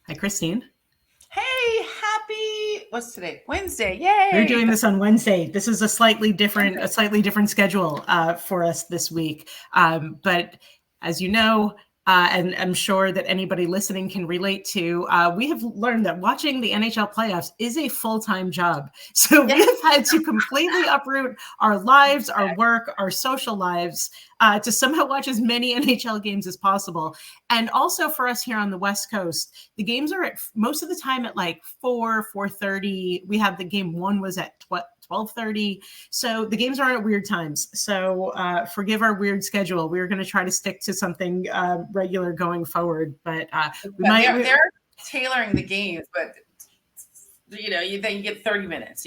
Hi, Christine. Hey, what's today? Wednesday. We're Yay. doing this on Wednesday. This is a slightly different schedule for us this week. But as you know, and I'm sure that anybody listening can relate to, we have learned that watching the NHL playoffs is a full-time job. So we have had to completely uproot our lives, our work, our social lives to somehow watch as many NHL games as possible. And also for us here on the West Coast, the games are at most of the time at like 4:30. We have the game one was at 12:30. So the games are at weird times. So forgive our weird schedule. We're going to try to stick to something regular going forward. But they're tailoring the games, but then you get 30 minutes,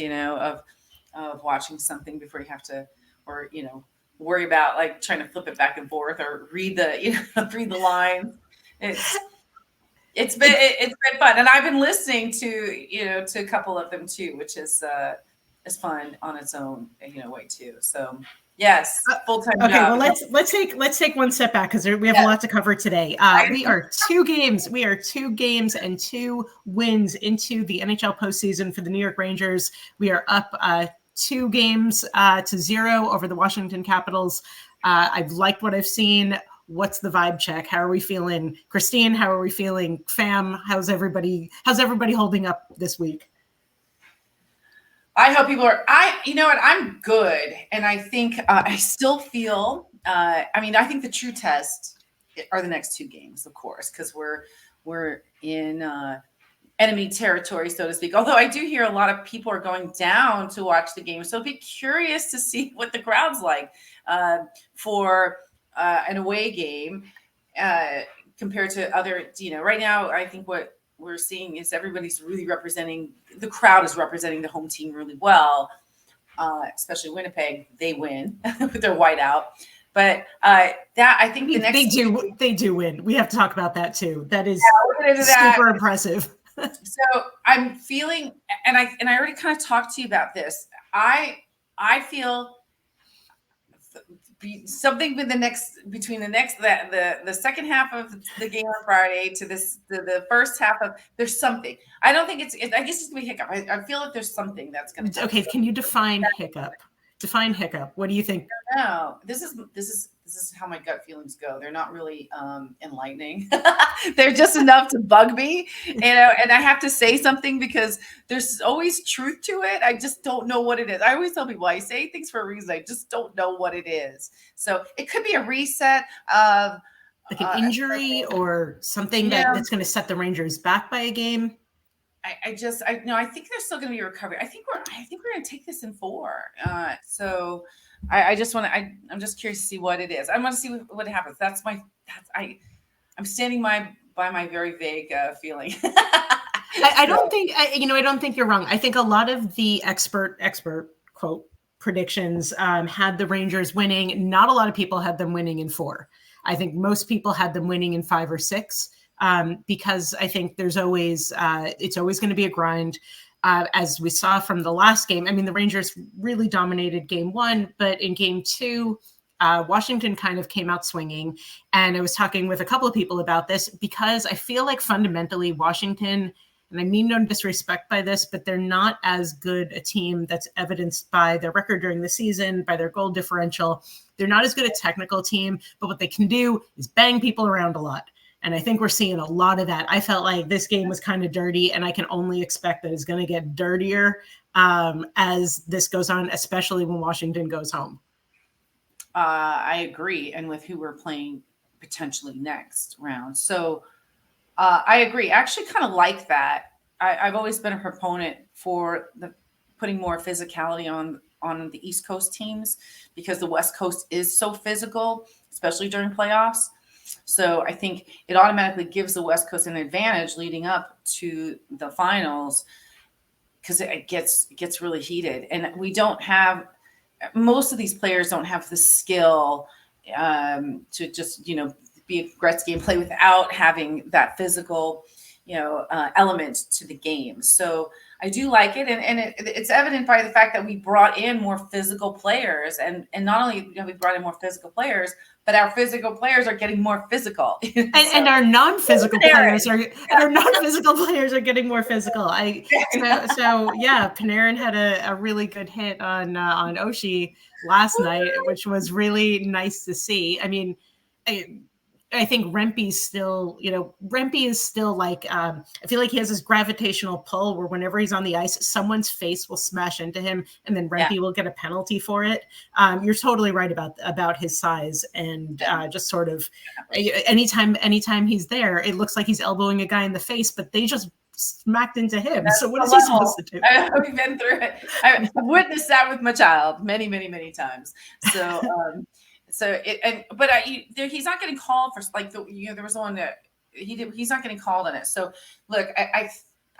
of watching something before you have to, or worry about like trying to flip it back and forth or read the read the lines. It's been fun, and I've been listening to to a couple of them too, which is fun on its own way too. So yes, full-time okay, job. well let's take one step back because we have a lot to cover today. We are two games and 2 wins into the NHL postseason for the New York Rangers. We are up 2 games to 0 over the Washington Capitals. I've liked what I've seen. What's the vibe check? How are we feeling? Christine, how are we feeling? Fam, how's everybody holding up this week? I hope people are, you know what, I'm good. And I think I still feel, I think the true test are the next 2 games, of course, because we're in enemy territory, so to speak. Although I do hear a lot of people are going down to watch the game. So I'll be curious to see what the crowd's like for an away game compared to other, right now, I think what we're seeing is everybody's really the crowd is representing the home team really well, especially Winnipeg. They win with their whiteout. But that, I think the next they do win. We have to talk about that too. That is super impressive. So I'm feeling, and I already kind of talked to you about this. I feel something with the second half of the game on Friday to the first half of, there's something. I don't think I guess it's gonna be hiccup. I feel like there's something that's gonna happen. Okay, can you define hiccup? Define hiccup. What do you think? No, this is how my gut feelings go. They're not really enlightening. They're just enough to bug me, and I have to say something because there's always truth to it. I just don't know what it is. I always tell people I say things for a reason. I just don't know what it is. So it could be a reset of like an injury or something that's going to set the Rangers back by a game. I think there's still going to be a recovery. I think we're going to take this in 4. So I just want to. I'm just curious to see what it is. I want to see what happens. I'm standing by my very vague feeling. I don't think you're wrong. I think a lot of the expert quote predictions had the Rangers winning. Not a lot of people had them winning in 4. I think most people had them winning in 5 or 6. Because I think there's always it's always going to be a grind. As we saw from the last game, I mean, the Rangers really dominated game 1, but in game 2, Washington kind of came out swinging. And I was talking with a couple of people about this because I feel like fundamentally Washington, and I mean no disrespect by this, but they're not as good a team that's evidenced by their record during the season, by their goal differential. They're not as good a technical team, but what they can do is bang people around a lot. And I think we're seeing a lot of that. I felt like this game was kind of dirty, and I can only expect that it's going to get dirtier as this goes on, especially when Washington goes home. I agree. And with who we're playing potentially next round. So I agree. I actually kind of like that. I've always been a proponent for putting more physicality on the East Coast teams because the West Coast is so physical, especially during playoffs. So I think it automatically gives the West Coast an advantage leading up to the finals because it gets really heated. And most of these players don't have the skill to just, be a Gretzky and play without having that physical, element to the game. So I do like it. And it's evident by the fact that we brought in more physical players. And not only have we brought in more physical players, but our physical players are getting more physical. And our non-physical players are getting more physical. So yeah, Panarin had a really good hit on Oshie last night, which was really nice to see. I mean, I think Rempe is still like, I feel like he has this gravitational pull where whenever he's on the ice, someone's face will smash into him and then Rempe will get a penalty for it. You're totally right about his size and just sort of anytime he's there, it looks like he's elbowing a guy in the face, but they just smacked into him. So what is he supposed to do? I've been through it. I've witnessed that with my child many, many, many times. So, he's not getting called for like there was one that he's not getting called on it. So look, I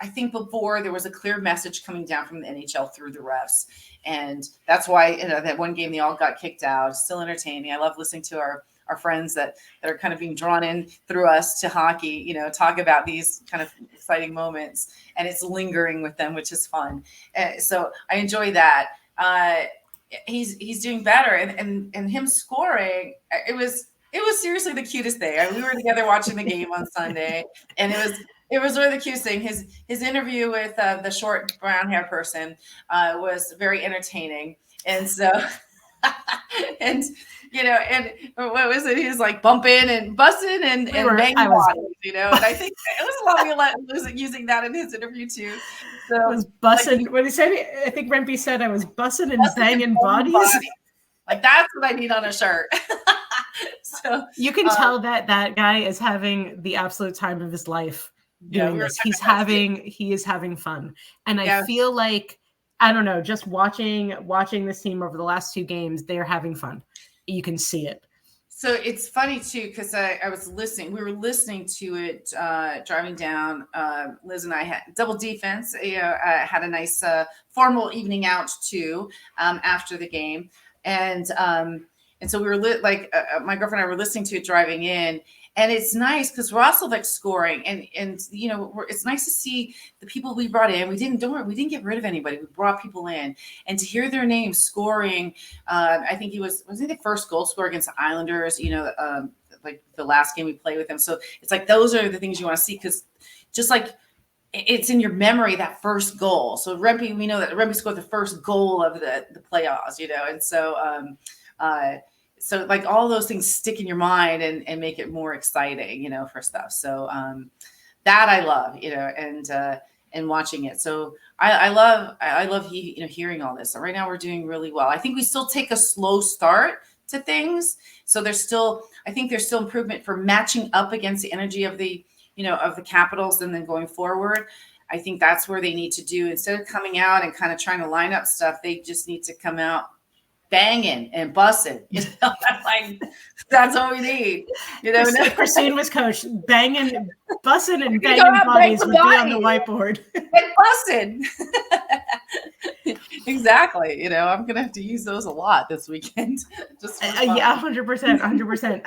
think before there was a clear message coming down from the NHL through the refs, and that's why that one game they all got kicked out. It's still entertaining. I love listening to our friends that are kind of being drawn in through us to hockey, talk about these kind of exciting moments, and it's lingering with them, which is fun. So I enjoy that. He's doing better, and him scoring. It was seriously the cutest thing. We were together watching the game on Sunday, and it was really the cutest thing. His interview with the short brown hair person was very entertaining, and so and what was it? He was like bumping and bussing and banging bodies, and I think it was lovely using that in his interview too. So I was bussing. What he said, I think Rempe said I was bussing and banging bodies. Like that's what I need on a shirt. So you can tell that guy is having the absolute time of his life doing this. He is having fun, and I feel like, I don't know, just watching this team over the last 2 games, they're having fun. You can see it. So it's funny too, because I was listening. We were listening to it driving down. Liz and I had double defense. Had a nice formal evening out too after the game, and so we were my girlfriend and I were listening to it driving in. And it's nice because Roslovic's scoring, and it's nice to see the people we brought in. We didn't get rid of anybody. We brought people in, and to hear their names scoring. I think wasn't he the first goal scorer against the Islanders? Like the last game we played with them. So it's like those are the things you want to see, because just like it's in your memory, that first goal. So Rempe, we know that Rempe scored the first goal of the playoffs, and so. So like all those things stick in your mind and make it more exciting, for stuff. So that I love, and watching it. So I love hearing all this. So right now we're doing really well. I think we still take a slow start to things. So I think there's still improvement for matching up against the energy of the Capitals, and then going forward. I think that's where they need to do, instead of coming out and kind of trying to line up stuff, they just need to come out banging and bussing, like that's all we need. Christine was coached, banging, bussing, and banging bodies would be on the whiteboard. And bussing. Exactly. I'm gonna have to use those a lot this weekend. Just 100%.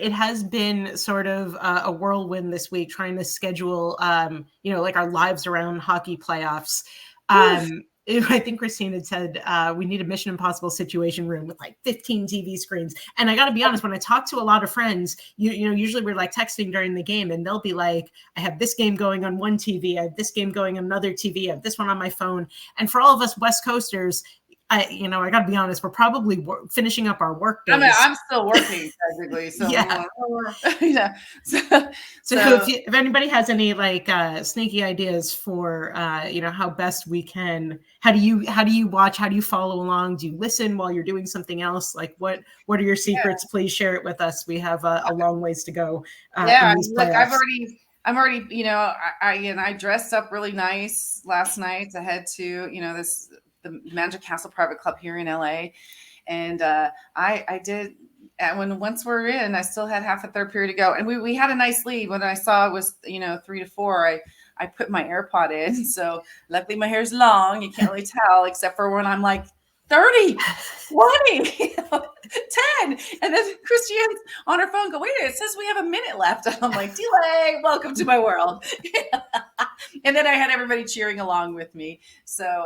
It has been sort of a whirlwind this week, trying to schedule, like our lives around hockey playoffs. I think Christine had said we need a Mission Impossible situation room with like 15 TV screens. And I got to be honest, when I talk to a lot of friends, usually we're like texting during the game, and they'll be like, I have this game going on one TV, I have this game going on another TV, I have this one on my phone. And for all of us West Coasters, I got to be honest, we're probably finishing up our work days. I mean, I'm still working technically. So yeah. So if anybody has any like sneaky ideas for how best we can, how do you watch? How do you follow along? Do you listen while you're doing something else? Like what are your secrets? Please share it with us. We have a long ways to go. In these look, I'm already, I dressed up really nice last night. I had to, the Magic Castle Private Club here in LA. And I did, once we're in, I still had half a third period to go. And we had a nice lead. When I saw it was, 3-4, I put my AirPod in. So luckily my hair's long. You can't really tell, except for when I'm like 30, 20, 10. And then Christiane's on her phone go, wait, it says we have a minute left. And I'm like, delay, welcome to my world. And then I had everybody cheering along with me. So,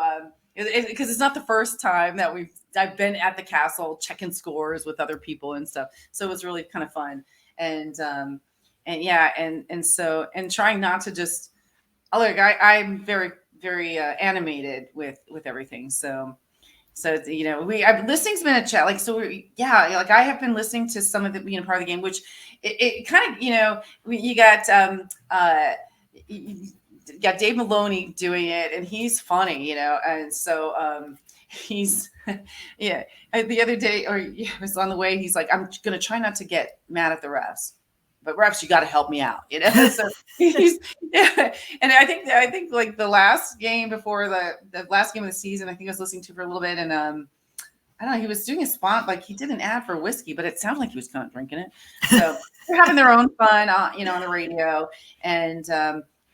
because it's not the first time that we've I've been at the castle checking scores with other people and stuff. So it was really kind of fun. And yeah, and trying not to just, look, I'm very, very animated with everything. So I've listening's been a chat. Like, so yeah, like I have been listening to some of the part of the game, which it kind of you got you got Dave Maloney doing it, and he's funny, and so he's yeah. The other day, or it was on the way, he's like, I'm gonna try not to get mad at the refs. But refs, you got to help me out, So he's, yeah. And I think like the last game before the last game of the season, I think I was listening to for a little bit, and I don't know, he was doing a spot, like he did an ad for whiskey, but it sounded like he was kind of drinking it. So they're having their own fun, on the radio, and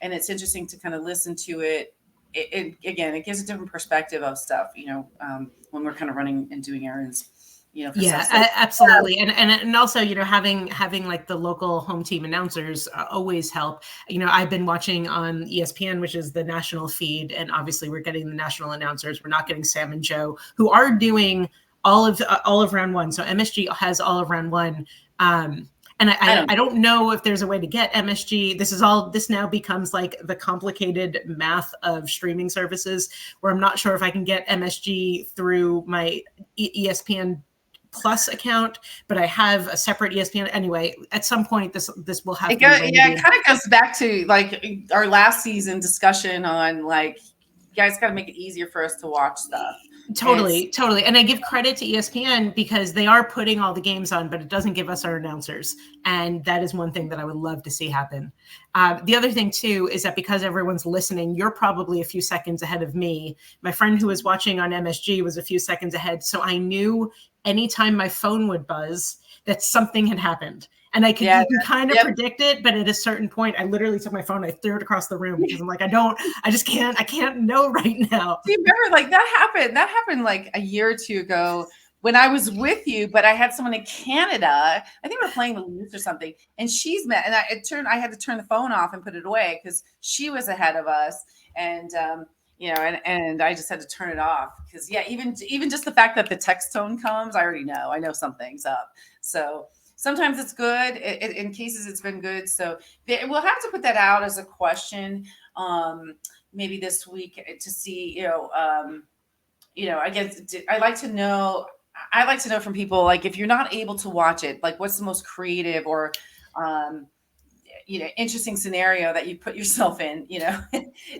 it's interesting to kind of listen to it. It again, it gives a different perspective of stuff, when we're kind of running and doing errands. Absolutely. And also, having like the local home team announcers always help. I've been watching on ESPN, which is the national feed, and obviously we're getting the national announcers. We're not getting Sam and Joe, who are doing all of round one. So MSG has all of round one. And I don't know if there's a way to get MSG. This now becomes like the complicated math of streaming services, where I'm not sure if I can get MSG through my ESPN Plus account, but I have a separate ESPN. Anyway, at some point this will have it kind of goes back to like our last season discussion on like, you guys got to make it easier for us to watch stuff. Totally. And I give credit to ESPN because they are putting all the games on, but it doesn't give us our announcers. And that is one thing that I would love to see happen. The other thing too, is that because everyone's listening, you're probably a few seconds ahead of me. My friend who was watching on MSG was a few seconds ahead. So I knew anytime my phone would buzz that something had happened. And you can kind of predict it, but at a certain point, I literally took my phone, I threw it across the room because I'm like, I can't know right now. Do you remember like that happened like a year or two ago when I was with you, but I had someone in Canada. I think we were playing the Leafs or something, and she's met, and I had to turn the phone off and put it away because she was ahead of us, and and I just had to turn it off because even just the fact that the text tone comes, I know something's up. So sometimes it's good. In cases, it's been good. So we'll have to put that out as a question, maybe this week to see. I guess I'd like to know from people, like, if you're not able to watch it, like, what's the most creative or interesting scenario that you put yourself in?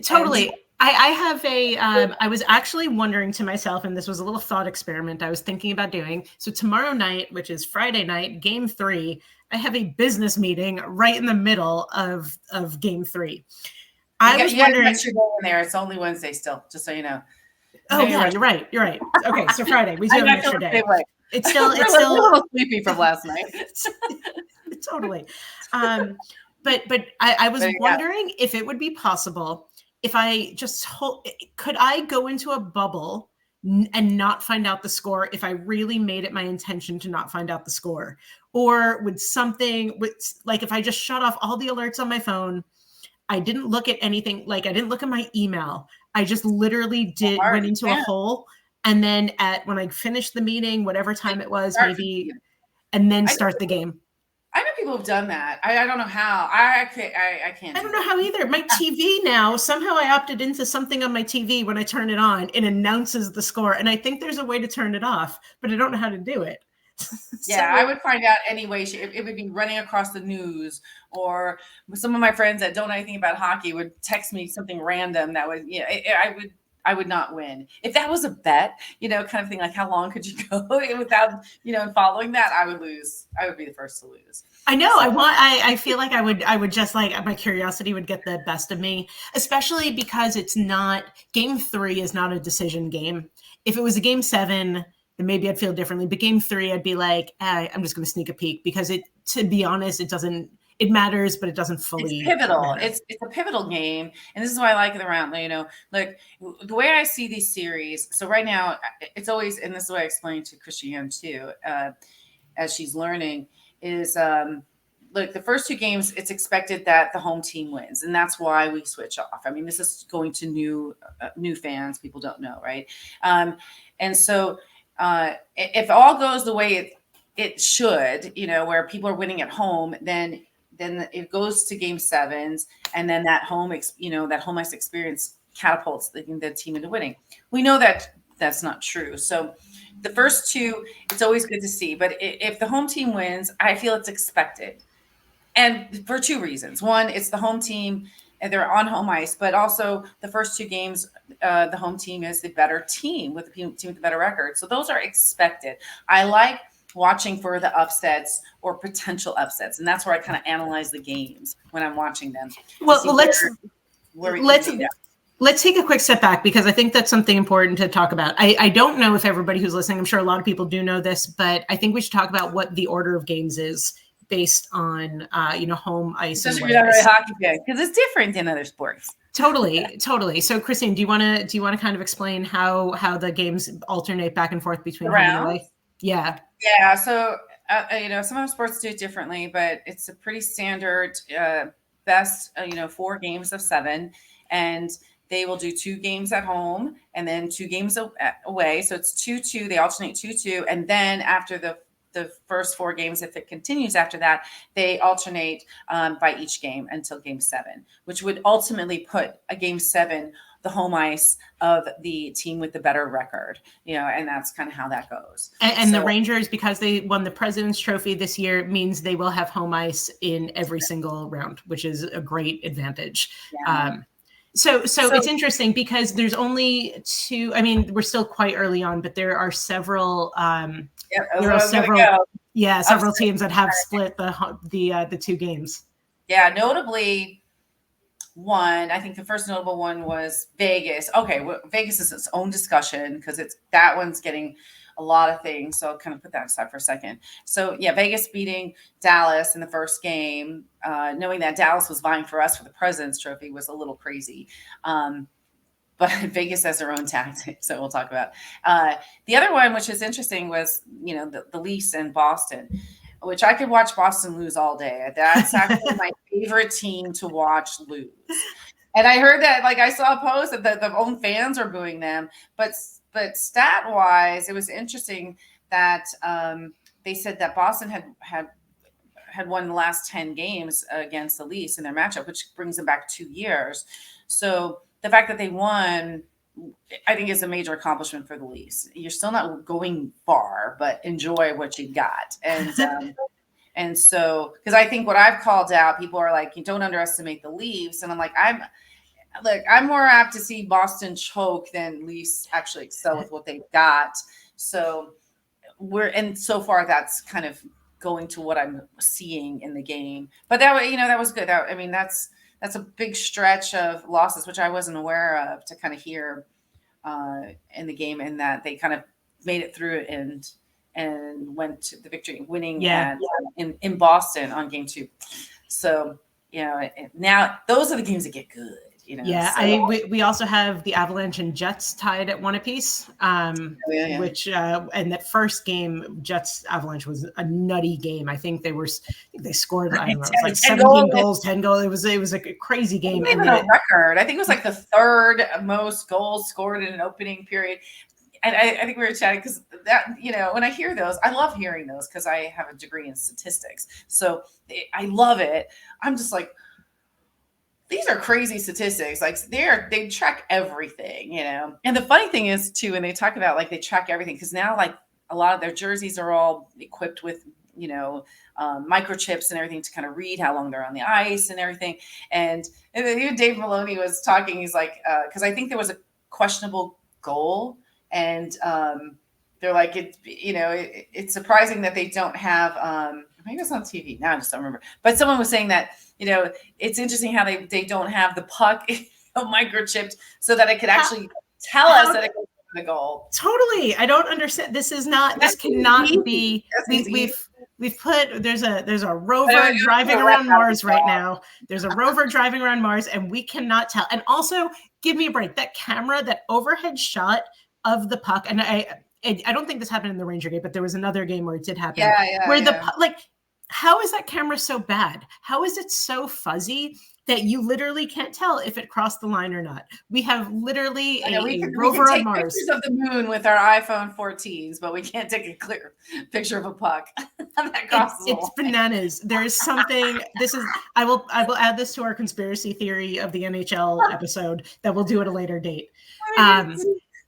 Totally. I have I was actually wondering to myself, and this was a little thought experiment I was thinking about doing. So tomorrow night, which is Friday night, game 3, I have a business meeting right in the middle of game 3. I was wondering. You're going there. It's only Wednesday still, just so you know. Oh yeah, you're right. Okay, so Friday we do have an extra day. It's still a little sleepy from last night. Totally. But I was wondering if it would be possible if I just could I go into a bubble and not find out the score if I really made it my intention to not find out the score, or would something like if I just shut off all the alerts on my phone, I didn't look at anything, like I didn't look at my email. I just literally went into a hole. And then when I finished the meeting, whatever time it was, maybe, and then start the game. I know people have done that. I don't know how. I can't. I don't know how either. My TV now, somehow I opted into something on my TV when I turn it on, it announces the score. And I think there's a way to turn it off, but I don't know how to do it. Yeah, I would find out anyway. It would be running across the news, or some of my friends that don't know anything about hockey would text me something random that would, I would not win. If that was a bet, kind of thing, like how long could you go without, following that, I would lose. I would be the first to lose. I know. So, I feel like I would just like my curiosity would get the best of me, especially because game 3 is not a decision game. If it was a game 7, then maybe I'd feel differently. But game 3, I'd be like, I'm just going to sneak a peek because to be honest, it matters, but it doesn't fully. It's pivotal. It's a pivotal game. And this is why I like it around, like the way I see these series. So right now it's always, and this is what I explained to Christiane too, as she's learning is, look, the first 2 games, it's expected that the home team wins. And that's why we switch off. I mean, this is going to new fans. People don't know. Right. And so if all goes the way it should, where people are winning at home, then it goes to game sevens, and then that that home ice experience catapults the team into winning. We know that that's not true. So the first two, it's always good to see. But if the home team wins, I feel it's expected, and for two reasons. One, it's the home team and they're on home ice, but also the first two games, the home team is the better team with the team with the better record. So those are expected. I like watching for the upsets or potential upsets, and that's where I kind of analyze the games when I'm watching them. Well, let's take a quick step back, because I think that's something important to talk about. I don't know if everybody who's listening, I'm sure a lot of people do know this, but I think we should talk about what the order of games is based on home ice. Especially if you're not a hockey fan, because it's different than other sports. Totally. So Christine, do you want to kind of explain how the games alternate back and forth between home and away? Yeah. So some of the sports do it differently, but it's a pretty standard best 4 games of 7, and they will do 2 games at home and then 2 games away. So it's 2-2. They alternate 2-2, and then after the first 4 games, if it continues after that, they alternate by each game until game 7, which would ultimately put a game 7 the home ice of the team with the better record, and that's kind of how that goes. And the Rangers, because they won the President's Trophy this year, means they will have home ice in every single round, which is a great advantage. Yeah. So it's interesting because there's only 2. I mean, we're still quite early on, but there are several. Several teams that have split the 2 games. Yeah, notably, I think the first notable one was Vegas. Okay, well, Vegas is its own discussion because that one's getting a lot of things. So I'll kind of put that aside for a second. So yeah, Vegas beating Dallas in the first game, knowing that Dallas was vying for us for the President's Trophy was a little crazy. But Vegas has their own tactics, so we'll talk about. The other one, which is interesting, was the Leafs in Boston, which I could watch Boston lose all day. That's actually my favorite team to watch lose. And I heard that, I saw a post that the own fans are booing them, but stat wise, it was interesting that they said that Boston had won the last 10 games against the Leafs in their matchup, which brings them back 2 years. So the fact that they won, I think, is a major accomplishment for the Leafs. You're still not going far, but enjoy what you got. And so, because I think what I've called out, people are like, you don't underestimate the Leafs. And I'm like, I'm more apt to see Boston choke than Leafs actually excel with what they've got. So so far that's kind of going to what I'm seeing in the game. But that was good. That's a big stretch of losses, which I wasn't aware of, to kind of hear in the game, and that they kind of made it through it and went to the victory, winning in Boston on game 2. So, now those are the games that get good. We also have the Avalanche and Jets tied at 1 apiece, which and that first game, Jets Avalanche, was a nutty game. I think they scored, I don't know, it was 17 goals, 10 goals. It was a crazy game. It was a record. I think it was the 3rd most goals scored in an opening period. And I think we were chatting because that, when I hear those, I love hearing those because I have a degree in statistics. So I love it. I'm just like, these are crazy statistics. They track everything, And the funny thing is too, when they talk about they track everything, because now a lot of their jerseys are all equipped with microchips and everything to kind of read how long they're on the ice and everything. And even Dave Maloney was talking. He's like, because I think there was a questionable goal, and they're like, it's surprising that they don't have. Maybe it's on TV now. I just don't remember. But someone was saying that. It's interesting how they don't have the puck microchipped so that it could actually tell us that it goes to the goal. Totally. I don't understand. This cannot be. We've put there's a rover driving around Mars right now. There's a rover driving around Mars, and we cannot tell. And also, give me a break. That camera, that overhead shot of the puck, and I don't think this happened in the Ranger game, but there was another game where it did happen. The puck, how is that camera so bad? How is it so fuzzy that you literally can't tell if it crossed the line or not. We have literally we a can rover on take Mars. pictures of the moon with our iPhone 14s, but we can't take a clear picture of a puck that crosses. It's bananas. There's something. I will add this to our conspiracy theory of the NHL episode that we'll do at a later date.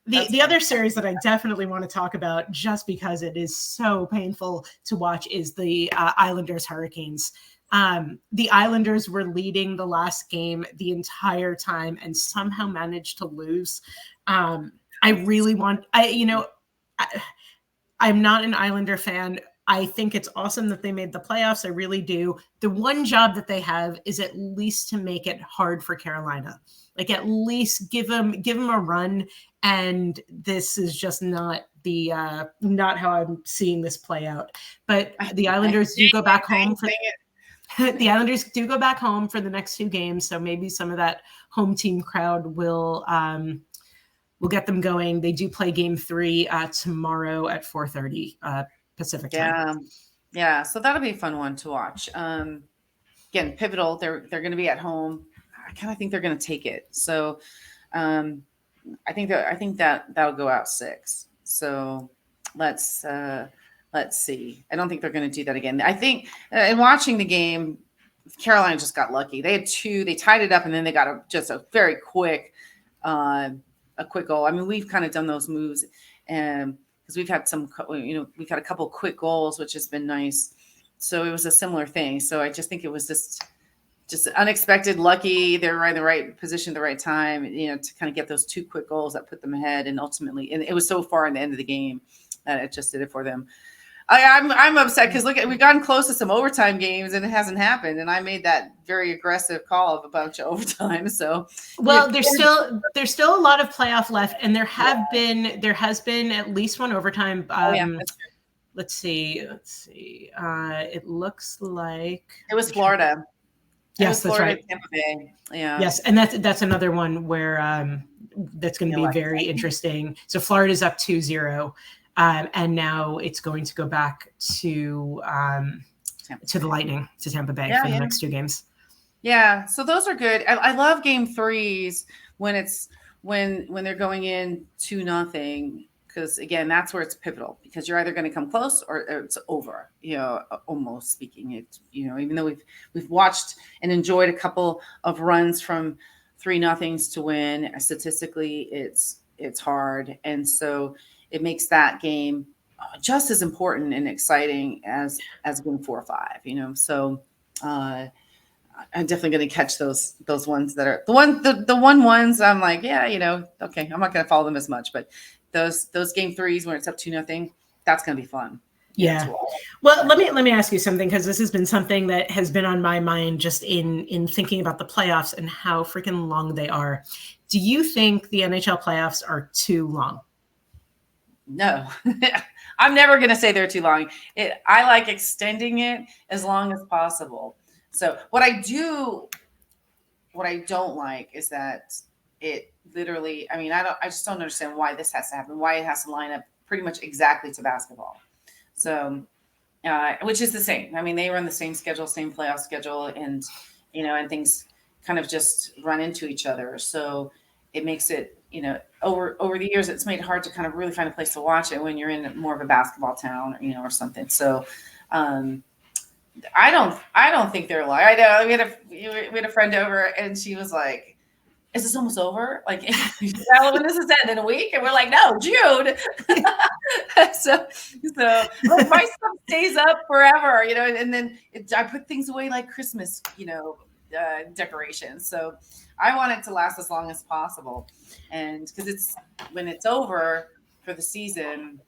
The other series that I definitely want to talk about, just because it is so painful to watch, is the Islanders Hurricanes. The Islanders were leading the last game the entire time and somehow managed to lose. I'm not an Islander fan. I think it's awesome that they made the playoffs. I really do. The one job that they have is at least to make it hard for Carolina. Like, at least give them a run. And this is just not how I'm seeing this play out. But the Islanders do go back home for the Islanders do go back home for the next 2 games. So maybe some of that home team crowd will get them going. They do play game 3 tomorrow at 4:30 Pacific time. Yeah. So that'll be a fun one to watch. Again, pivotal. They're going to be at home. I kind of think they're going to take it. So I think that'll go out 6. So let's see. I don't think they're going to do that again. I think in watching the game, Carolina just got lucky. They had 2. They tied it up, and then they got a very quick, quick goal. I mean, we've kind of done those moves, and because we've had we've had a couple of quick goals, which has been nice. So it was a similar thing. So I just think it was just unexpected, lucky. They're in the right position at the right time, to kind of get those 2 quick goals that put them ahead. And ultimately, and it was so far in the end of the game that it just did it for them. I'm upset because we've gotten close to some overtime games and it hasn't happened. And I made that very aggressive call of a bunch of overtime. So, well, there's still a lot of playoff left, and there has been at least one overtime. Let's see. It looks like it was Florida. Yes, that's right. Tampa Bay. Yeah. Yes, and that's another one where that's going to be very interesting. So Florida's up 2-0. And now it's going to go back to the Lightning, to Tampa Bay for the next 2 games. Yeah, so those are good. I love game 3s when they're going in 2-0, because again, that's where it's pivotal, because you're either going to come close or it's over. Almost speaking, it. Even though we've watched and enjoyed a couple of runs from 3-0 to win, statistically, it's hard, and so it makes that game just as important and exciting as game 4 or 5, So I'm definitely going to catch those ones that are the ones I'm like, okay, I'm not going to follow them as much, but those game 3s when it's up 2-0, that's going to be fun. Yeah. Well, let me ask you something, because this has been something that has been on my mind just in thinking about the playoffs and how freaking long they are. Do you think the NHL playoffs are too long? No, I'm never going to say they're too long. I like extending it as long as possible. So what I don't like is that it literally, I just don't understand why this has to happen, why it has to line up pretty much exactly to basketball. So, which is the same. They run the same schedule, same playoff schedule, and, and things kind of just run into each other. So it makes it, over the years, it's made it hard to kind of really find a place to watch it when you're in more of a basketball town, or something. So, I don't think they're lying. I know we had a friend over, and she was like, "Is this almost over? Like, when this is end in a week?" And we're like, "No, June." so my stuff stays up forever, and then I put things away like Christmas, decorations. So I want it to last as long as possible. And because when it's over for the season,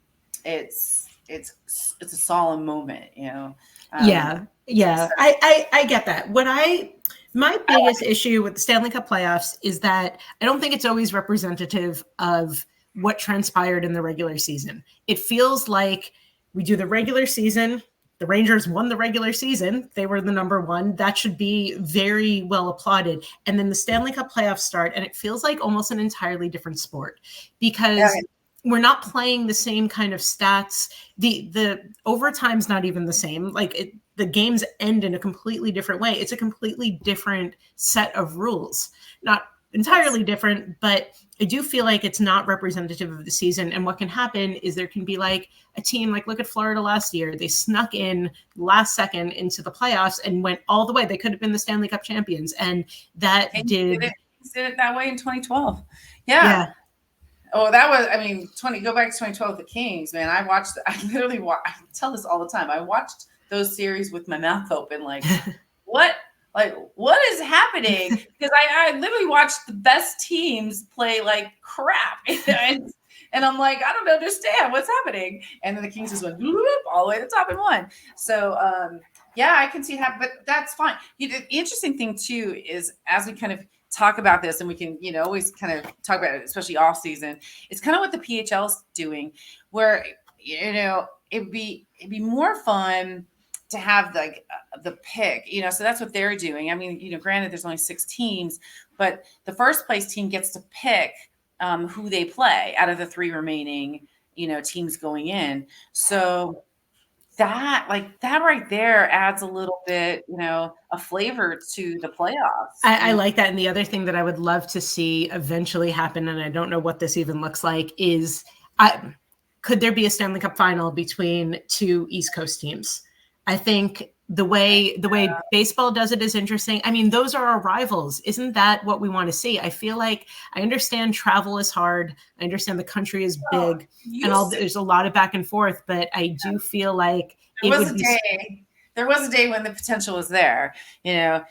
it's a solemn moment, Yeah. I get that. My biggest issue with the Stanley Cup playoffs is that I don't think it's always representative of what transpired in the regular season. It feels like we do the regular season. The Rangers won the regular season. They were the number 1. That should be very well applauded. And then the Stanley Cup playoffs start, and it feels like almost an entirely different sport, because we're not playing the same kind of stats. The overtime's not even the same. Like the games end in a completely different way. It's a completely different set of rules. Not entirely different, but I do feel like it's not representative of the season. And what can happen is there can be like a team, like look at Florida last year. They snuck in last second into the playoffs and went all the way. They could have been the Stanley Cup champions. And that did it that way in 2012. Yeah. Oh, that was, I mean, go back to 2012, the Kings, man. I tell this all the time. I watched those series with my mouth open, like, what is happening? Because I literally watched the best teams play like crap. And I'm like, I don't understand what's happening. And then the Kings just went all the way to the top and won. So, yeah, I can see it happen, but that's fine. The interesting thing, too, is as we kind of talk about this, and we can, always kind of talk about it, especially off season, it's kind of what the PHL's doing, where, it'd be more fun to have the pick, so that's what they're doing. I mean, granted, there's only 6 teams, but the first place team gets to pick who they play out of the 3 remaining, teams going in. So that right there adds a little bit, a flavor to the playoffs. I like that. And the other thing that I would love to see eventually happen, and I don't know what this even looks like, is could there be a Stanley Cup final between 2 East Coast teams? I think the way baseball does it is interesting. I mean, those are our rivals. Isn't that what we want to see? I feel like I understand travel is hard. I understand the country is big there's a lot of back and forth, but I do feel like there was a day when the potential was there, and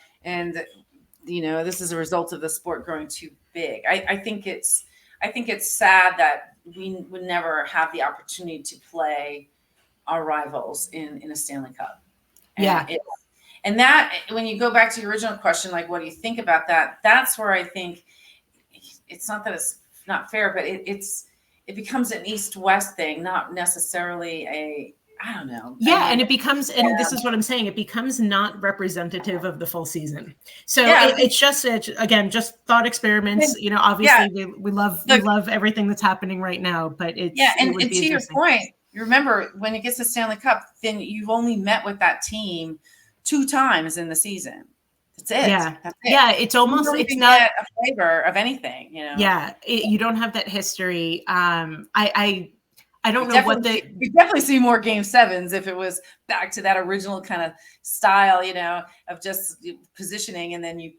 this is a result of the sport growing too big. I think it's sad that we would never have the opportunity to play our rivals in a Stanley Cup. And that, when you go back to your original question, like, what do you think about that? That's where I think it's not that it's not fair, but it becomes an East-West thing, not necessarily I don't know. And it becomes, and this is what I'm saying, it becomes not representative of the full season. So it's just, again, just thought experiments. Obviously we love everything that's happening right now, but it's and to your point, you remember when it gets to Stanley Cup, then you've only met with that team 2 times in the season. That's it. That's it. It's almost, it's not a flavor of anything, you don't have that history. I don't know we definitely see more game 7s if it was back to that original kind of style, of just positioning, and then you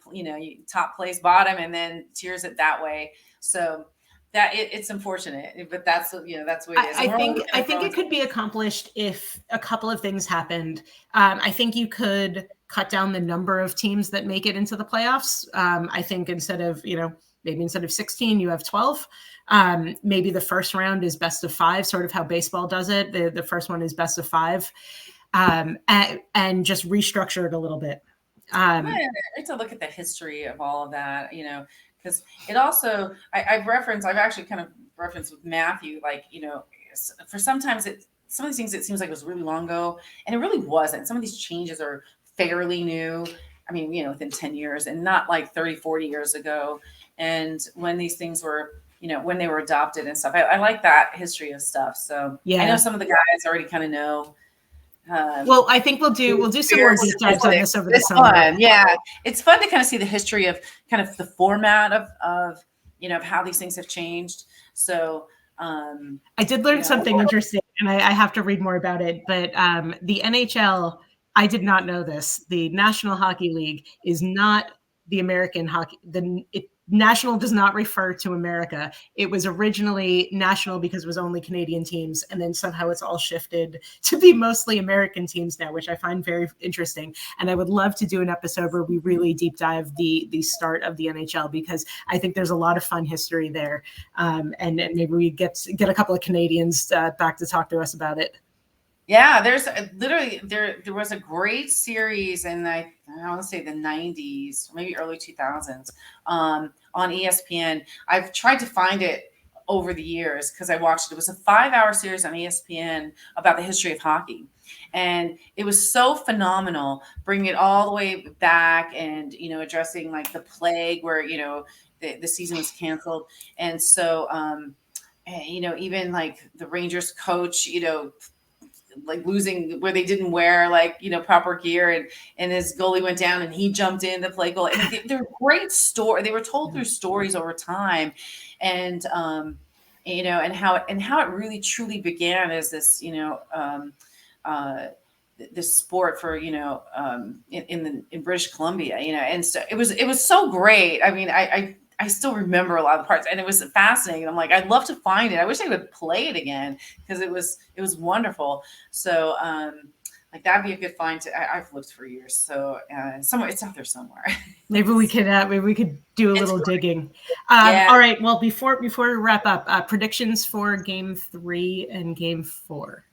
top place bottom and then tiers it that way. So that it's unfortunate, but that's the way it is. I think it could be accomplished if a couple of things happened. I think you could cut down the number of teams that make it into the playoffs. I think instead of 16, you have 12. Maybe the first round is best of 5, sort of how baseball does it. The first one is best of 5, and just restructure it a little bit. I like to look at the history of all of that, because it also, I've actually kind of referenced with Matthew, for sometimes some of these things, it seems like it was really long ago, and it really wasn't. Some of these changes are fairly new. I mean, within 10 years, and not like 30, 40 years ago. And when these things were, when they were adopted and stuff, I like that history of stuff. So I know some of the guys already kind of know. Well, I think we'll do some more deep dives on this over the summer. Fun. Yeah, it's fun to kind of see the history of kind of the format of of how these things have changed. So I did learn something interesting, and I have to read more about it. But the NHL, I did not know this. The National Hockey League is not the American hockey. National does not refer to America. It was originally national because it was only Canadian teams, and then somehow it's all shifted to be mostly American teams now, which I find very interesting. And I would love to do an episode where we really deep dive the start of the NHL, because I think there's a lot of fun history there, and maybe we get a couple of Canadians back to talk to us about it. Yeah, there's literally there was a great series in I want to say the 90s, maybe early 2000s, on ESPN. I've tried to find it over the years because I watched it. It was a 5-hour series on ESPN about the history of hockey, and it was so phenomenal, bringing it all the way back and addressing like the plague where the season was canceled, and so even like the Rangers coach like losing where they didn't wear like, proper gear, and his goalie went down and he jumped in to play goal. And they're great story. They were told through stories over time. And, and how it really truly began as this, this sport for, in British Columbia, and so it was so great. I mean, I still remember a lot of the parts, and it was fascinating. I'm like, I'd love to find it. I wish I would play it again because it was wonderful. So, like that'd be a good find. I've looked for years, so somewhere it's out there somewhere. Maybe we could do a little digging. Yeah. All right. Well, before we wrap up, predictions for Game 3 and Game 4.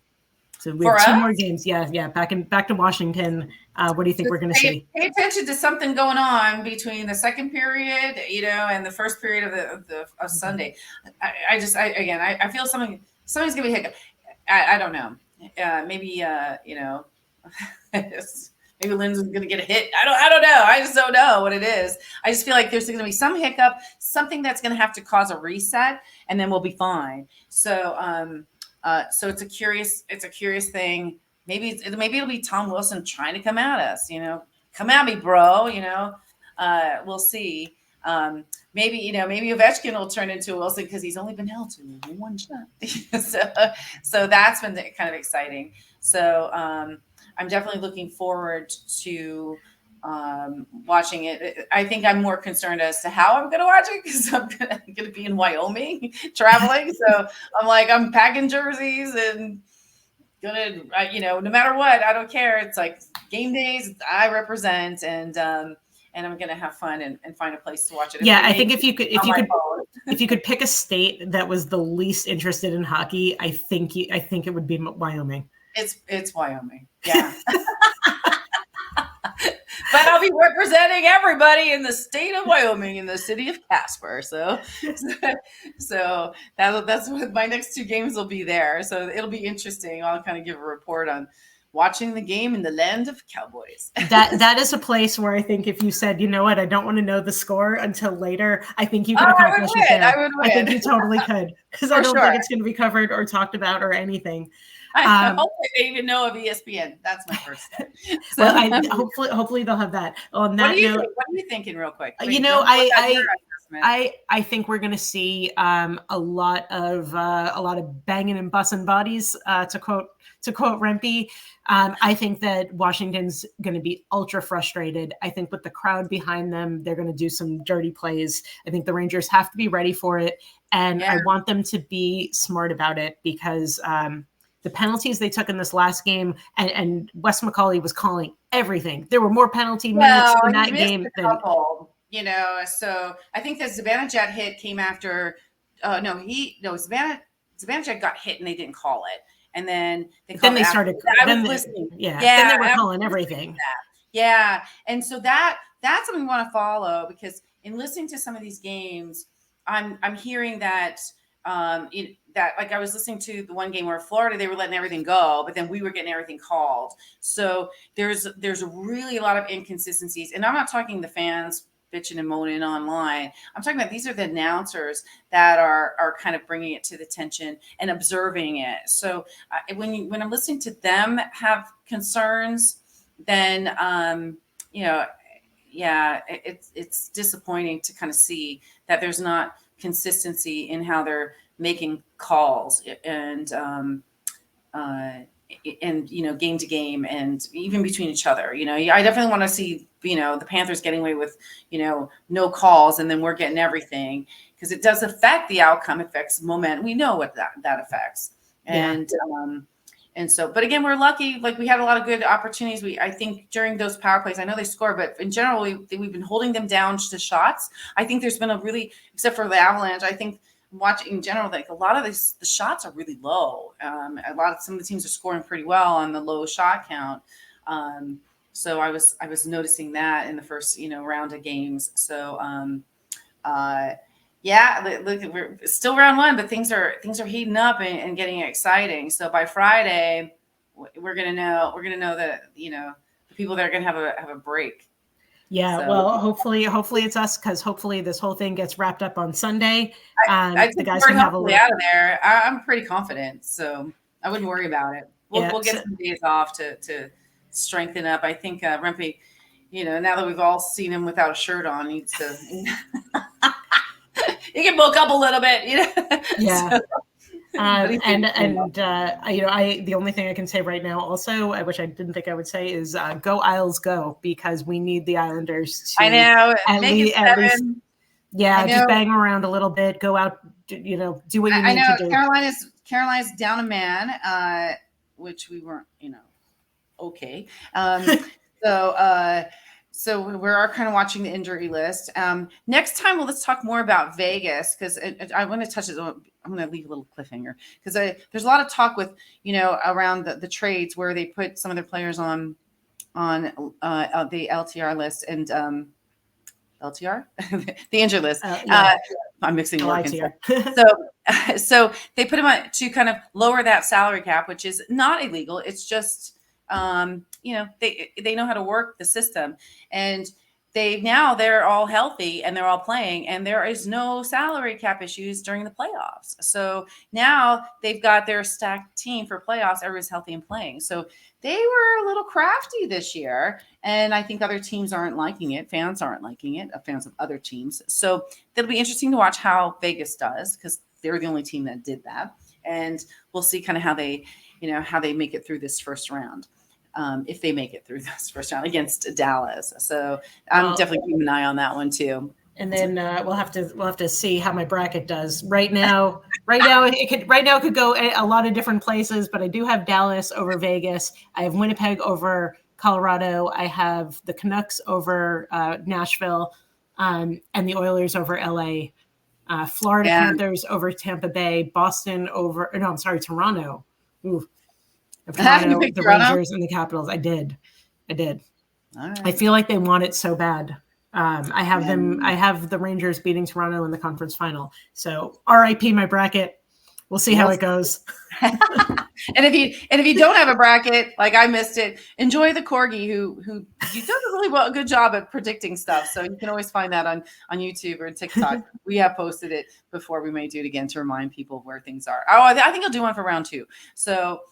So we have 2 more games. Yeah. Back to Washington. What do you think we're going to see? Pay attention to something going on between the second period, and the first period of Sunday. I feel something's going to be hiccup. I don't know. Maybe maybe Lynn's going to get a hit. I don't know. I just don't know what it is. I just feel like there's going to be some hiccup, something that's going to have to cause a reset, and then we'll be fine. So, so it's a curious thing. Maybe it'll be Tom Wilson trying to come at us, come at me, bro. We'll see. Maybe Ovechkin will turn into Wilson because he's only been held to 1 shot. so that's been kind of exciting. So I'm definitely looking forward to watching it. I think I'm more concerned as to how I'm going to watch it because I'm going to be in Wyoming traveling. So I'm packing jerseys and gonna, no matter what, I don't care. It's like game days. I represent, and I'm gonna have fun and find a place to watch it. Yeah, I think if you could pick a state that was the least interested in hockey, I think it would be Wyoming. It's Wyoming. Yeah. But I'll be representing everybody in the state of Wyoming, in the city of Casper. So that's what my next 2 games will be there. So it'll be interesting. I'll kind of give a report on watching the game in the land of cowboys. That is a place where I think if you said, you know what, I don't want to know the score until later, I think you could accomplish it there. I think you totally could, because I don't think it's going to be covered or talked about or anything. I hope they even know of ESPN. That's my first step. So, well, hopefully they'll have that. On that note, what are you thinking, real quick? I think we're going to see a lot of banging and bussing bodies. To quote Rempe, I think that Washington's going to be ultra frustrated. I think with the crowd behind them, they're going to do some dirty plays. I think the Rangers have to be ready for it, and I want them to be smart about it because. The penalties they took in this last game, and Wes McCauley was calling everything. There were more penalty minutes in that game. So I think the Zibanejad hit came after. Zibanejad got hit and they didn't call it, and then they started. Then they were calling everything. Yeah, and so that's something we want to follow, because in listening to some of these games, I'm hearing that. Like I was listening to the one game where Florida, they were letting everything go, but then we were getting everything called. So there's really a lot of inconsistencies. And I'm not talking the fans bitching and moaning online. I'm talking about these are the announcers that are kind of bringing it to the attention and observing it. So when I'm listening to them have concerns, then, it's disappointing to kind of see that there's not consistency in how they're making calls and game to game and even between each other. I definitely want to see, the Panthers getting away with, no calls, and then we're getting everything, because it does affect the outcome, affects momentum. We know what that affects. And so, but again, we're lucky. Like, we had a lot of good opportunities. I think during those power plays, I know they score, but in general, we've been holding them down to shots. I think there's been except for the Avalanche, I think watching in general, like a lot of the shots are really low. Some of the teams are scoring pretty well on the low shot count. So I was noticing that in the first, round of games. So, look, we're still round 1, but things are heating up and getting exciting. So by Friday, we're gonna know that the people that are gonna have a break. Yeah, so, well, hopefully it's us, because hopefully this whole thing gets wrapped up on Sunday. The guys can have a look out of there. I'm pretty confident, so I wouldn't worry about it. Yeah, we'll get so- some days off to strengthen up. I think Rempe, now that we've all seen him without a shirt on, needs to he can bulk up a little bit, yeah. So, but he's doing I the only thing I can say right now, also, which I didn't think I would say, is go Isles, go, because we need the Islanders to I know. at Make it at least, 7. yeah, I just know. bang around a little bit, go out, do what you I need know to do. Carolina's down a man, which we weren't, okay. So we are kind of watching the injury list. Next time, let's talk more about Vegas, because I want to touch it. I'm going to leave a little cliffhanger, because there's a lot of talk with around the trades where they put some of their players on the LTR list and LTR, the injured list. Yeah. I'm mixing work and LTR. stuff. So they put them on to kind of lower that salary cap, which is not illegal. It's just they know how to work the system, and they're all healthy and they're all playing, and there is no salary cap issues during the playoffs. So now they've got their stacked team for playoffs. Everyone's healthy and playing. So they were a little crafty this year, and I think other teams aren't liking it. Fans aren't liking it, fans of other teams. So it'll be interesting to watch how Vegas does, because they're the only team that did that. And we'll see kind of how they make it through this first round. If they make it through this first round against Dallas. So I'm definitely keeping an eye on that one too. And then we'll have to see how my bracket does. Right now it could go a lot of different places, but I do have Dallas over Vegas. I have Winnipeg over Colorado. I have the Canucks over Nashville, and the Oilers over LA. Florida Panthers over Tampa Bay. Boston over Toronto. Ooh. Toronto, the Rangers, and the Capitals. I did. All right. I feel like they want it so bad. I have the Rangers beating Toronto in the conference final. So RIP my bracket. We'll see how it goes. And if you don't have a bracket, like I missed it, enjoy the corgi who does a really good job at predicting stuff. So you can always find that on YouTube or TikTok. We have posted it before. We may do it again to remind people where things are. Oh, I think I'll do one for round 2. So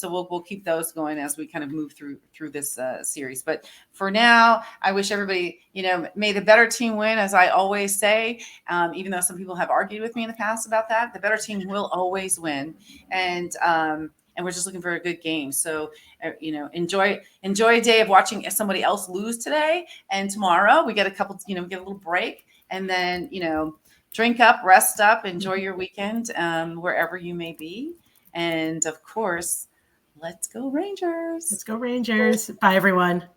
we'll keep those going as we kind of move through this series. But for now, I wish everybody, may the better team win, as I always say. Even though some people have argued with me in the past about that, the better team will always win, and we're just looking for a good game. So enjoy a day of watching somebody else lose today, and tomorrow we get a couple, we get a little break, and then drink up, rest up, enjoy your weekend wherever you may be. And of course, let's go Rangers. Let's go Rangers. Bye, everyone.